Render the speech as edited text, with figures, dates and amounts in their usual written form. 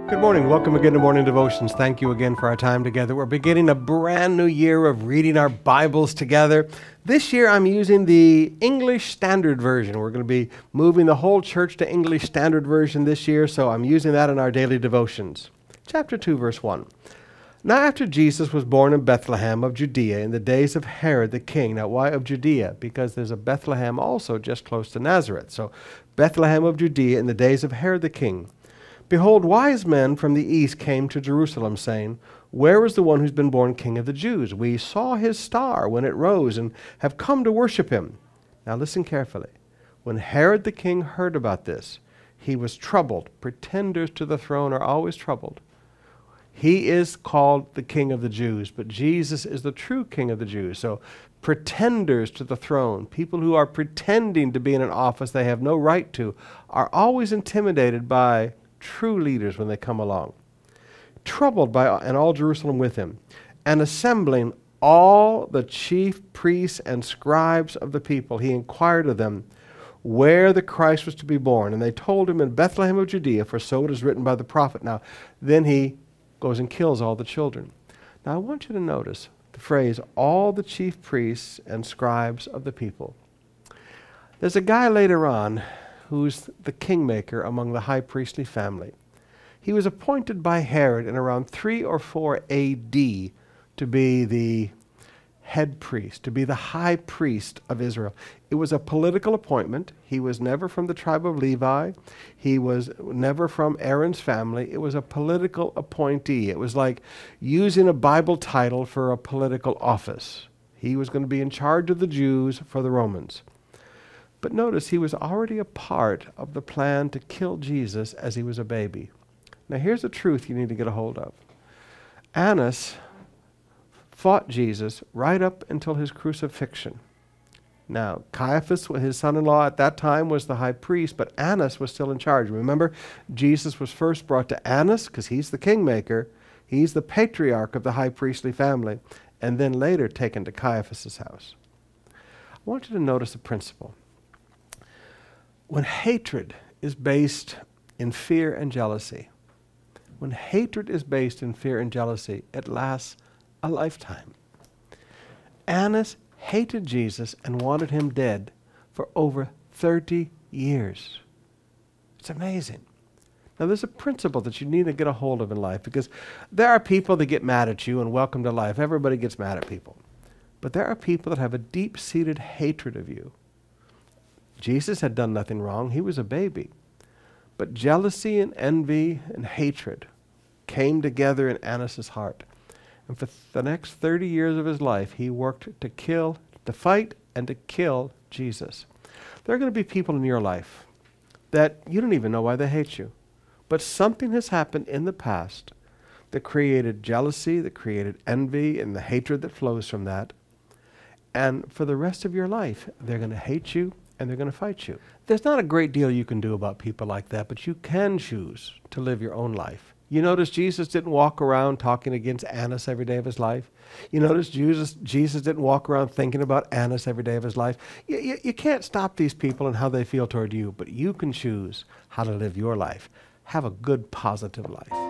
Good morning. Welcome again to Morning Devotions. Thank you again for our time together. We're beginning a brand new year of reading our Bibles together. This year I'm using the English Standard Version. We're going to be moving the whole church to English Standard Version this year, so I'm using that in our daily devotions. Chapter 2, verse 1. Now after Jesus was born in Bethlehem of Judea in the days of Herod the king. Now why of Judea? Because there's a Bethlehem also just close to Nazareth. So Bethlehem of Judea in the days of Herod the king. Behold, wise men from the east came to Jerusalem, saying, Where is the one who's been born King of the Jews? We saw his star when it rose and have come to worship him. Now listen carefully. When Herod the king heard about this, he was troubled. Pretenders to the throne are always troubled. He is called the King of the Jews, but Jesus is the true King of the Jews. So pretenders to the throne, people who are pretending to be in an office they have no right to, are always intimidated by true leaders when they come along. Troubled by, and all Jerusalem with him, and assembling all the chief priests and scribes of the people, he inquired of them where the Christ was to be born. And they told him, in Bethlehem of Judea, for so it is written by the prophet. Now, then he goes and kills all the children. Now, I want you to notice the phrase, all the chief priests and scribes of the people. There's a guy later on who's the kingmaker among the high priestly family. He was appointed by Herod in around 3 or 4 A.D. to be the head priest, to be the high priest of Israel. It was a political appointment. He was never from the tribe of Levi. He was never from Aaron's family. It was a political appointee. It was like using a Bible title for a political office. He was going to be in charge of the Jews for the Romans. But notice, he was already a part of the plan to kill Jesus as he was a baby. Now here's the truth you need to get a hold of. Annas fought Jesus right up until his crucifixion. Now, Caiaphas, his son-in-law at that time, was the high priest, but Annas was still in charge. Remember, Jesus was first brought to Annas because he's the kingmaker. He's the patriarch of the high priestly family, and then later taken to Caiaphas' house. I want you to notice a principle. When hatred is based in fear and jealousy, when hatred is based in fear and jealousy, it lasts a lifetime. Annas hated Jesus and wanted him dead for over 30 years. It's amazing. Now there's a principle that you need to get a hold of in life, because there are people that get mad at you, and welcome to life. Everybody gets mad at people. But there are people that have a deep-seated hatred of you. Jesus had done nothing wrong. He was a baby. But jealousy and envy and hatred came together in Annas' heart. And for the next 30 years of his life, he worked to fight and to kill Jesus. There are going to be people in your life that you don't even know why they hate you. But something has happened in the past that created jealousy, that created envy, and the hatred that flows from that. And for the rest of your life, they're going to hate you and they're going to fight you. There's not a great deal you can do about people like that, but you can choose to live your own life. You notice Jesus didn't walk around talking against Annas every day of his life. You notice Jesus didn't walk around thinking about Annas every day of his life. You can't stop these people and how they feel toward you, but you can choose how to live your life. Have a good, positive life.